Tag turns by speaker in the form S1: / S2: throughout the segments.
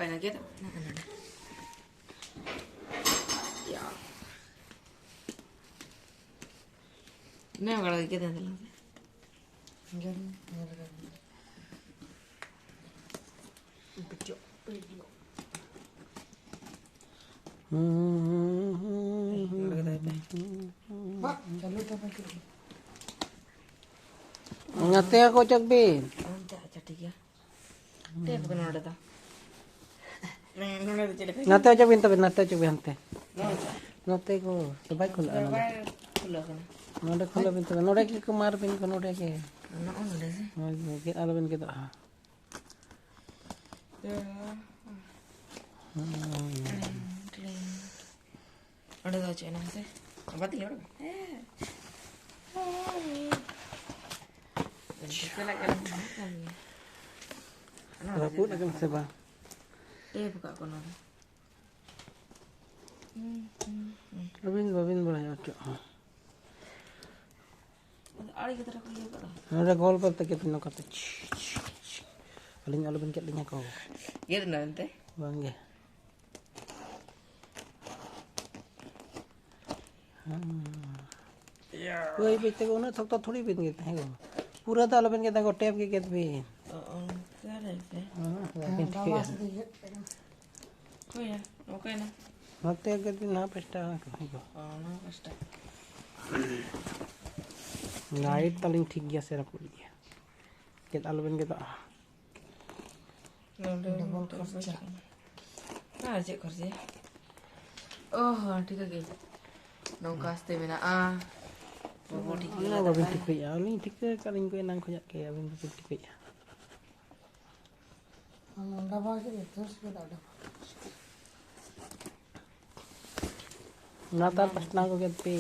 S1: Lain lagi tak? Ya. Ini apa lagi kita dalam? Pecok.
S2: Ngate ako cak bin. Ngate cak bin tapi ngate cak bin hante. Ngate ko sebaik ko la. Node khula bin tapi node ki kumar bin ko node ke. Ke ala bin kita.
S1: Ada tahu cina sih? Apa tinggal?
S2: Raput nak seba.
S1: Buka kono.
S2: Babin boleh cak.
S1: Ada kita nak lihat apa?
S2: Node gol per tak kita nak kata. Paling ala bin kat linya kau.
S1: Gitu nanti.
S2: Bangge. वही बेचते को ना थोड़ा थोड़ी बिन के हैं पूरा दाल बिन के को टैप के केत भी
S1: क्या रहते कोई है ओके ना
S2: मते के दिन ना पेस्टा कहीं को
S1: ना पेस्टा
S2: लाइट तलिंग ठीक गया सेरा पूरी गया केत आल बिन के तो
S1: डबल खर्चा ना aja kerja oh ठीक है nongkas teh mina bobo di
S2: gila babin tik ya ni tik kaling ko nang khoyak ke abin babin tik ya
S3: daba ke terus ke ada
S2: nata pas na ko get pe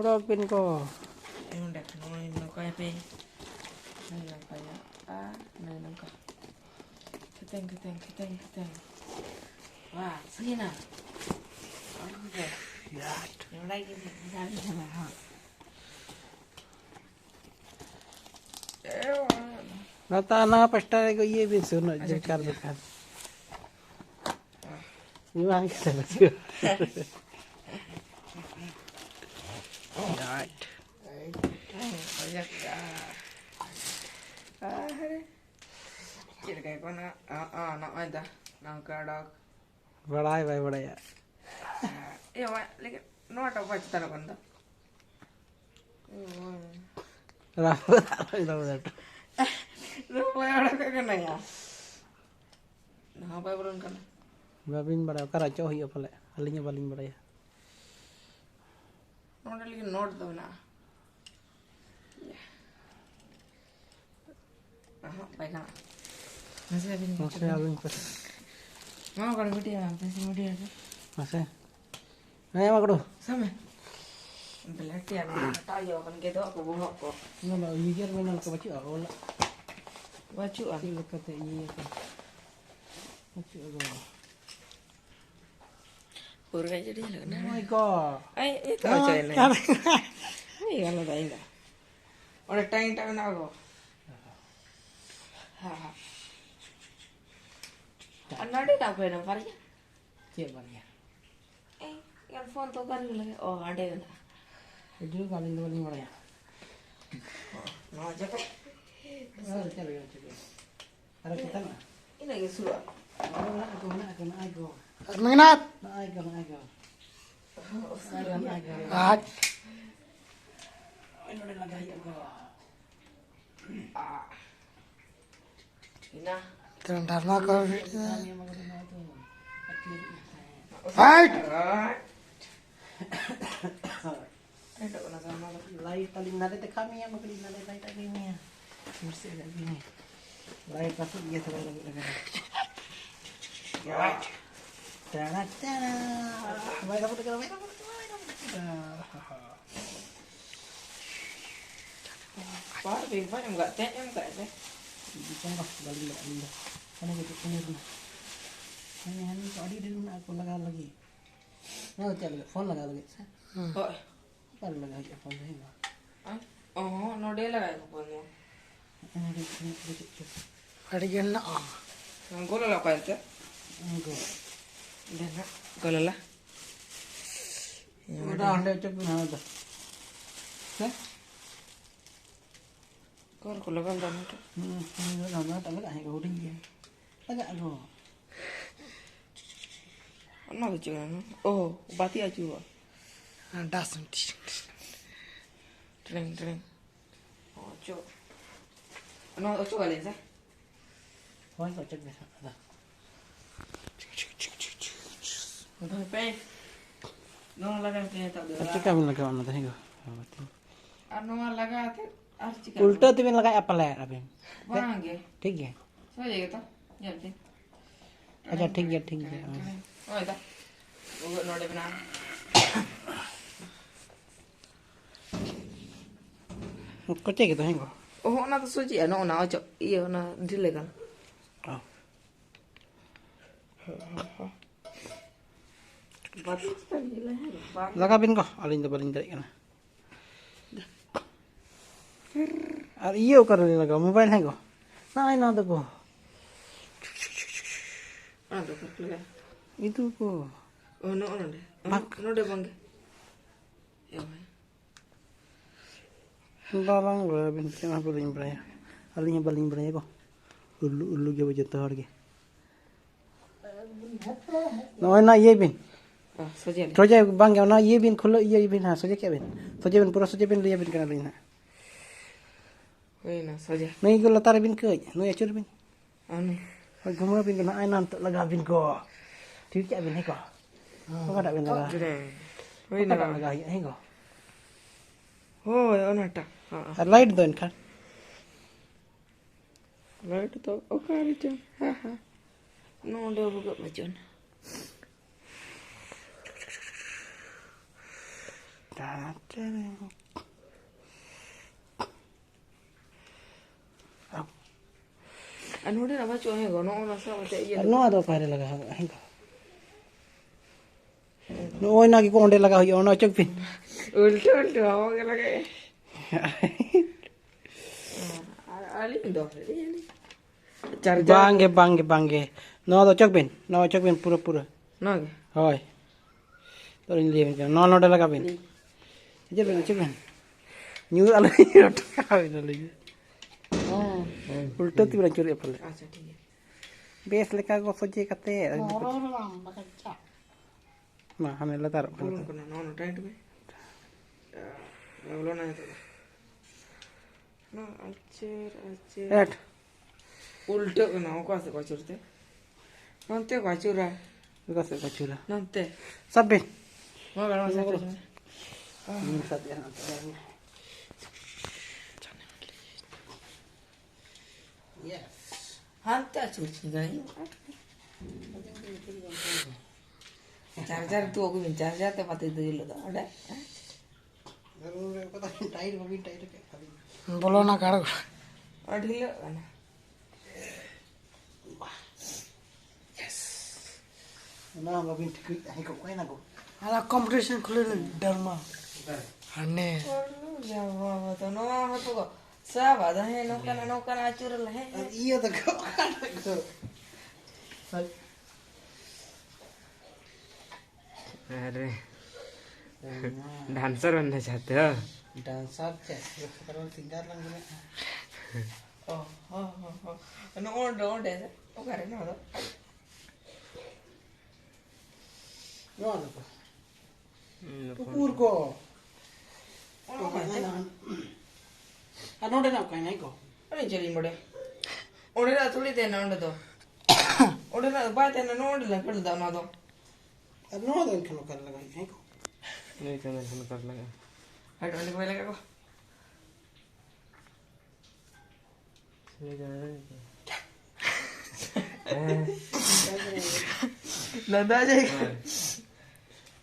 S2: Ora pin ko.
S1: Emang dak noin no kaya pe. Nah kaya nah ka. Keteng. Wah, segini. Oke.
S2: Ya.
S1: Yang lagi cari sama ha.
S2: Nata na pasta ko ye bin suno jekar bekar. Gimana kita baca? Right.
S1: Banyak ya. Kira kayak kona nak ada nangkadak.
S2: बड़ा है
S1: ये वाला लेकिन note of बचता ना बंदा
S2: Rahul
S1: no वाला क्या करना यार ना पाए बोलन करना
S2: babin बड़ा करा चो ही अपले अलिंग बालिंग बड़ा है
S1: नोट लेकिन नोट दो ना baik kan masih abin
S2: pas
S1: mau kalau media tu
S2: masih naya mak do
S1: sama belati abin tayo kan gitu aku bungok kok
S2: nala ujian mana nak baca awal
S1: baju ah
S2: sih kata iya kan baca awal
S1: pura jadi lah
S2: oh my god
S1: itu aja ini ini kalau dah ini orang tanya tak nak aku अन्नाडे डाक पे ना फारी
S2: cek banyak
S1: यार phone तो कर लगे ओ आडे ना
S2: itu baling baling bड़ा है
S1: ना जब
S2: चलो ada kita ना
S1: ini lagi suruh
S2: aku
S3: mengenat
S2: aku ini udah lagi aku
S1: Ina
S3: terendam kau fight
S1: itu kena sama
S2: lain paling nade te kami yang makin nade lain lagi ni ya mesti ada gini lain pasuk dia terlalu lagi ya tanah baik apa dekat baik
S1: Pak, bingkai enggak teh deh.
S2: Di sana balik mana gitu ini kau ada di mana aku lagi No, chal phone लगा दोगे sir
S1: Oi.
S2: पर लगा के phone रहेगा
S1: Oh, no de la ko mo.
S3: ಅಡಿಗೆಲ್ಲ
S1: Gola la kwente.
S2: go
S1: Dena. Gola la.
S2: udah anda cek na ada nah
S1: Kor ko la ganda no.
S2: nó tao cái này đi cái rồi
S1: No de chiga no. Oh, bati aju.
S3: ಡಾಸಂಟಿ
S1: Tren tren. Ocho. No, ocho valencia.
S2: thôi có cek deh ada
S1: Udah pe. No laga ke tak de.
S2: cek kami lagi mana tadi go
S1: Ano laga te archika.
S2: उल्टा तिमीले लगाए apa ler abim
S1: Bange.
S2: ठीक है
S1: So je to. Jati.
S2: अच्छा ठीक है
S1: Oi ta. Ugo no de bana.
S2: có cek itu hengko
S1: Oh, na to soji ano na ocho. Iyo na dile kan.
S2: oh
S1: Bati ta dile he. Bang.
S2: lagapin ko alin to balin dari kana আর ইয়েও করে লাগা mobile হ্যাঁ গো নাই না দেখো
S1: Ano ko kle.
S2: itu ko
S1: Oh no no de.
S2: Bang.
S1: No de bange. Yo.
S2: balang gue bin cuma baling beraya alinya baling beraya ko ulu ge bajet tor ge no na ye bin
S1: Ah, soji.
S2: soja bang na ye bin khulo ye bin ha soja ke bin pura soja bin ye bin kana bin ha
S1: Oi na soji.
S2: nei go latar bin ke no ya chur bin
S1: Ano.
S2: Pag gumra bin kana ai nan laga bin ko ठीक है bin he ko ko kada bin laga
S1: Jure. Oi
S2: kada
S1: na.
S2: laga he ko
S1: Oh, ono ta. Ah.
S2: আর light দেন খান
S1: Right to okari jan. Ha ha. No de buka majon. Anu de apa cuy go no ono sa mate iya.
S2: no ado pare laga he ko no oi na ki ko onde laga hoy ono chok bin
S1: Ulta ulta ho ke lage. Ali do. Ini. Charger.
S2: bangge no ado chok bin pura
S1: No ke.
S2: hoy to in liye bin no de laga bin je bin chok bin new ala ta hoy na lagi उल्टा तिब्रा चोरी पले
S1: Acha ठीक है.
S2: Base लेका गो सोजे कते मा हमें लतार
S1: Pulun kena no no try to be. Ulo na itu. No acer.
S2: एट
S1: Ulta kena ko ase ko churte. Nonte ko chura.
S2: लगा से कचुरा
S1: Nonte.
S2: सब बिन
S1: Mo ga no sa ko.
S2: दिन साथ यार yes
S1: Hanta churchi gai. Charger tu aku min charger te pati tu jilo da. Ada.
S2: जरूर पता नहीं टाइट वो भी टाइट के
S3: বলো না কারো
S1: Adhilo kana.
S2: ना वो भी ठीक है को कोई ना को
S3: అలా కాంపిటీషన్ খুলে డర్మా అన్నే
S1: Perlu jawab tu no apa tu ko. Sahabat dah he no kana acur lah he.
S2: ये तो को
S1: अरे डांसर बनना चाहते हो
S2: डांसर चाहिए करो सिंगर लग गए
S1: no onde o care no do
S2: नो तो कुकुर को
S1: ono kante
S2: अनोडे ना कहीं नहीं को
S1: ani jeli mode onde na thuli te na onde do onde na ba te na no onde la pel da na do
S2: नो तो इनको कर लगा नहीं को
S1: नहीं तो मैं कर लगा हट onde को लगा को नंदा जाएगा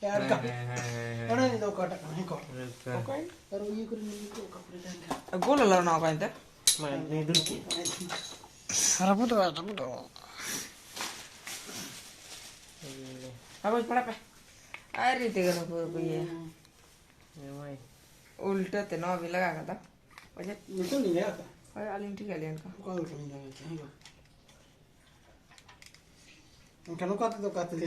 S2: यार का अरे नहीं तो काटा नहीं को
S1: ओके
S2: पर ये कर नहीं को कपड़े देंगे
S1: बोला लो ना कांते
S2: मैं नहीं दूर की
S3: హరపుతో హరపుతో
S1: अब पड़ा पे आ रीति का ना ये उल्टा ते ना भी लगा था वजह
S2: निकल नहीं गया था
S1: और आलिंग ठीक है लेन का
S2: कौन सा नहीं जाना चाहिए उनका नुका तो काट ले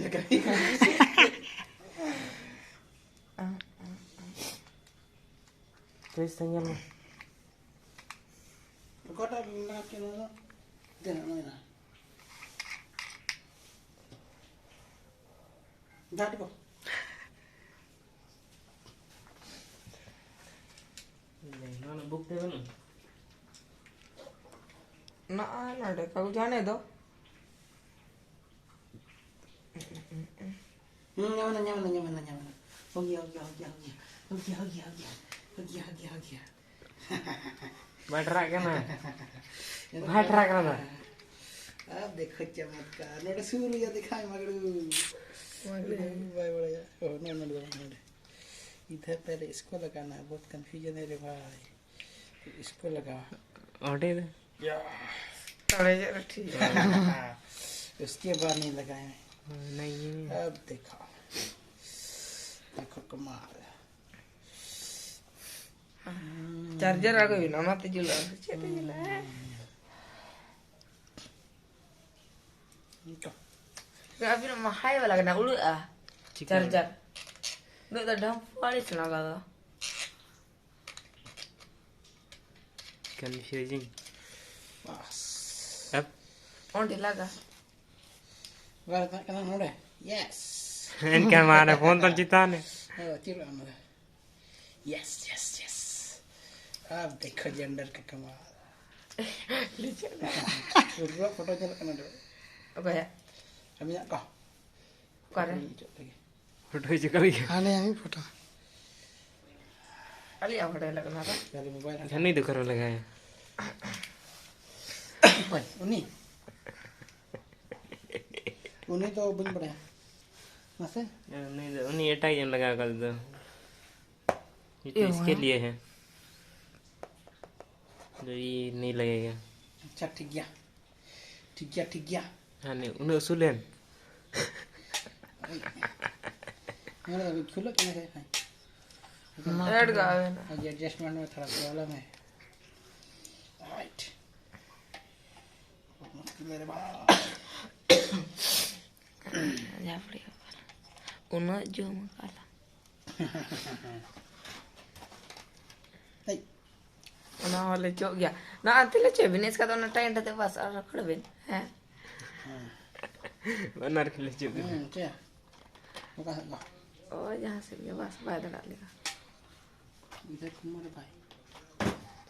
S4: तो इस संग में
S2: तो काटा लगा के ना देना नहीं ना डाट को
S4: नहीं ना बुक दे ना
S1: ना देखा जाने दो
S2: न्यामना हो गया
S4: बैठ रहा क्या ना बैठ रहा ना
S2: अब देखो चमत्कार नोट सूर्य या दिखाए मगरू भाई बड़ा ओ नो इधर पहले इसको लगाना है बहुत कंफ्यूजन है रे भाई इसको लगा
S4: ऑटे दे
S2: या
S1: अरे यार ठीक है
S2: उसके बाद नहीं लगाए
S4: नहीं
S2: अब देखो देखो कमाल
S1: चार्जर आ गई ना मत जुला चेते जुला अभी ना हाई वाला करना उड़ आ चार्जर दो तो डम वाली चला गया
S4: कंफ्यूजिंग
S2: बस
S4: अब
S1: ऑन लगा
S2: वाला करना नोड़े यस
S4: इनका हमारा फोन तो चिता ने
S2: चिरो नोड़े यस यस यस अब देखो जेंडर का कमाल पूरा फोटो चल करना दो
S1: ओके
S2: हम या का
S1: करे
S4: फोटो चल गया
S3: आने आमी फोटो
S1: अली आवड़े लगना था
S2: पहले मोबाइल
S4: अच्छा नहीं तो करो लगाया
S2: भाई उन्हीं तो बन पड़ा मसे
S4: नहीं तो उन्हीं एटा ही लगा कर दो ये तो इसके लिए है जो ये नहीं लगेगा
S2: अच्छा ठीक गया
S4: हाँ नहीं उन्हें उसूल है
S2: मेरा तो खुला क्या है
S1: रेड का है ना
S2: ये एडजस्टमेंट में थोड़ा प्रॉब्लम है राइट मेरे भाई
S1: जा पड़ेगा उन्हें जो मकाला
S2: नहीं
S1: उन्हें वाले चो गया ना आते ले चे बिनेस का तो ना टाइम था बस और रखड़ बिन है
S4: बनर के लिए चुप
S2: क्या वो कहाँ है
S1: ओ जहाँ से भी बस बाद डालेगा
S2: इधर कुमार भाई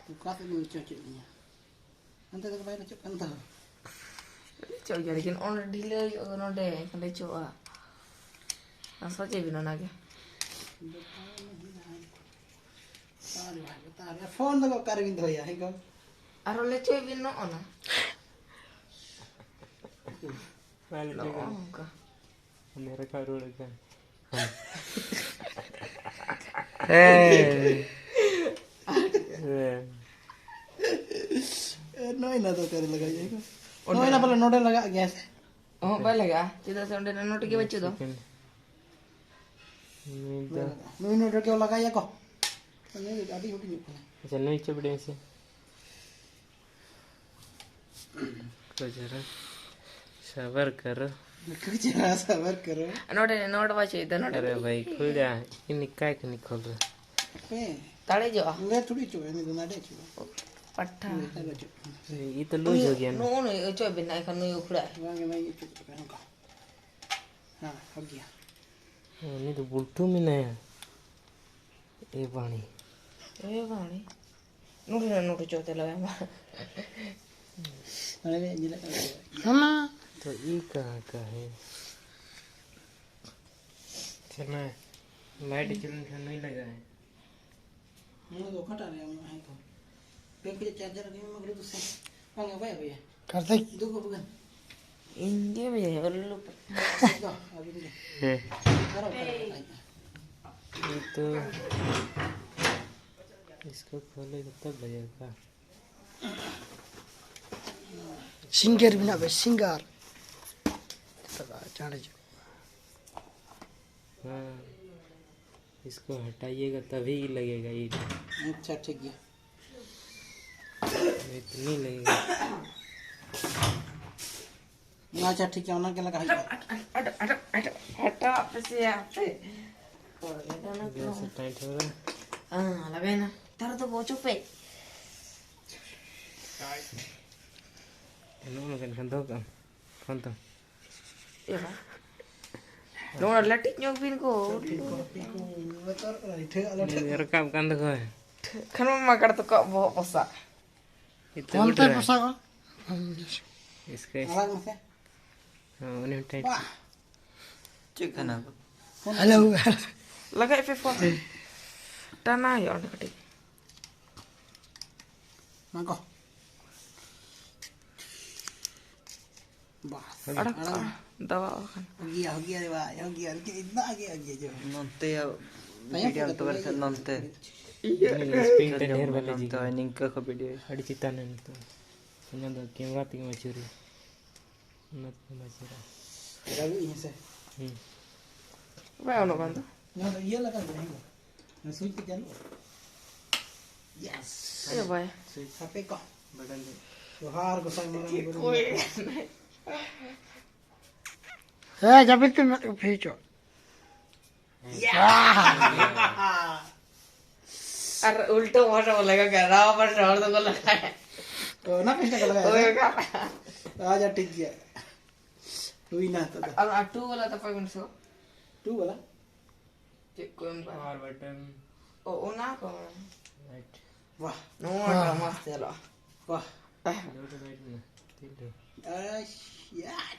S2: तू कहाँ से नीचे चली है अंत तक भाई चुप अंत
S1: चो गया लेकिन ऑन ढीले नो डे ले चो आ ना सोचे भी ना के
S2: अरे भाई बता रहे फोन तो कर भी धोया है को
S1: अरे ले चो भी ना ना
S4: वाले
S1: लो
S4: जगह
S1: का
S4: मेरा कारोड़ का
S2: नोई ना तो कर लगा जाएगा नोई ना पहले नोटे लगा गया से
S1: ओ पहले का चिदा से उन्हें नोट के बच्चे दो
S4: नहीं तो
S2: नोई नोटे क्यों लगाया को नहीं गाड़ी उठी नहीं पड़ा
S4: अच्छा नहीं चपड़े से तो जरा सबर करो
S2: कुछ ना सबर करो
S1: नोट बच्चे इधर नोट
S4: अरे भाई खुल जा इन काय के नहीं खोल रहा
S2: ए
S1: ताले जो
S2: ले थोड़ी चो नहीं तो ना दे चो
S1: पट्टा
S4: ये तो लूज हो गया ना
S1: नो नो चो बिना का नो उखड़ा
S2: वांगे मैं ये चो करूंगा हां हो गया
S4: नहीं तो बुलटू में ना ये पानी
S1: ए वाणी नोट चोते लगा
S2: अरे ये लगा
S3: हम
S4: तो ये कहाँ का है चलना लाइट चलने नहीं लगा है
S2: मुझे तो खटा रहा हूं तो पे के चार्जर के में मगर तो से वांगे भाई भैया
S3: करते
S2: दो को बगन
S1: इंगे भी है और लो
S2: दो अभी दे करो
S4: ये तो इसको खोले तब लगेगा
S3: सिंगर बिना बे सिंगर तब जाने जो
S4: हाँ, इसको हटाइएगा तभी लगेगा ईट,
S2: अच्छा ठीक है।
S4: इतनी लगेगा।
S2: अच्छा ठीक है, उन्हें क्या लगा
S1: हटा पैसे आते
S4: जैसे टाइट होगा।
S1: लगाए ना तारा तो बहुत चुप है
S4: Ano makan kantok kan? Kantok.
S1: ya kan lo letik nyopin ko
S4: Ini rekam kantok kau.
S1: kan mama kartu kok bawa posa
S4: Itu
S3: कौन पे
S4: udah.
S3: फंसा हुआ
S4: Iska.
S2: अलग में से
S4: Oh, ini tight.
S1: cek kan aku
S3: hello
S1: lagai fe phone tanah ya on kati
S2: मांगो बस
S1: ada dawa kan
S2: हो गया रे भाई, हो गया इतना आगे जो
S5: नंते
S2: वीडियो
S5: तो कर नंते
S4: Ini spring dan hair balik
S5: नंते
S4: juga.
S5: निंक का video
S4: Ada citanan itu. Ini ada kamera tinggal macuri. Not macuri.
S2: Ravi यहीं से
S1: vai ono kan tu
S2: यहाँ ये लगा देंगे मैं स्विच पे जाऊँ यस
S1: ya vai
S2: स्विच पे को बटन दे तो हार को साइड में
S3: ए जब तुम भेजो
S1: अरे उल्टा भाषा बोलेगा क्या राव पर शहर तो बोला है
S2: तो ना किसने लगा
S1: होएगा
S2: आजा ठीक है तू ही ना तो
S1: अब टू बोला तो 5 minutes हो
S2: तू बोला
S1: cek ko yang ba
S4: Power button.
S1: oh una ko
S4: Right.
S2: वाह
S1: no ada mas telo
S2: वाह
S4: Udah right mana? Tidak.
S2: यार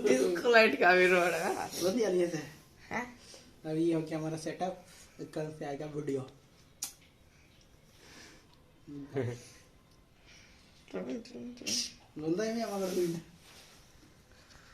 S1: disco light का भी रोड है
S2: बढ़िया लिए से
S1: हैं
S2: अभी ये हो गया हमारा सेटअप, कल से आएगा वीडियो। बोलता है मैं हमारा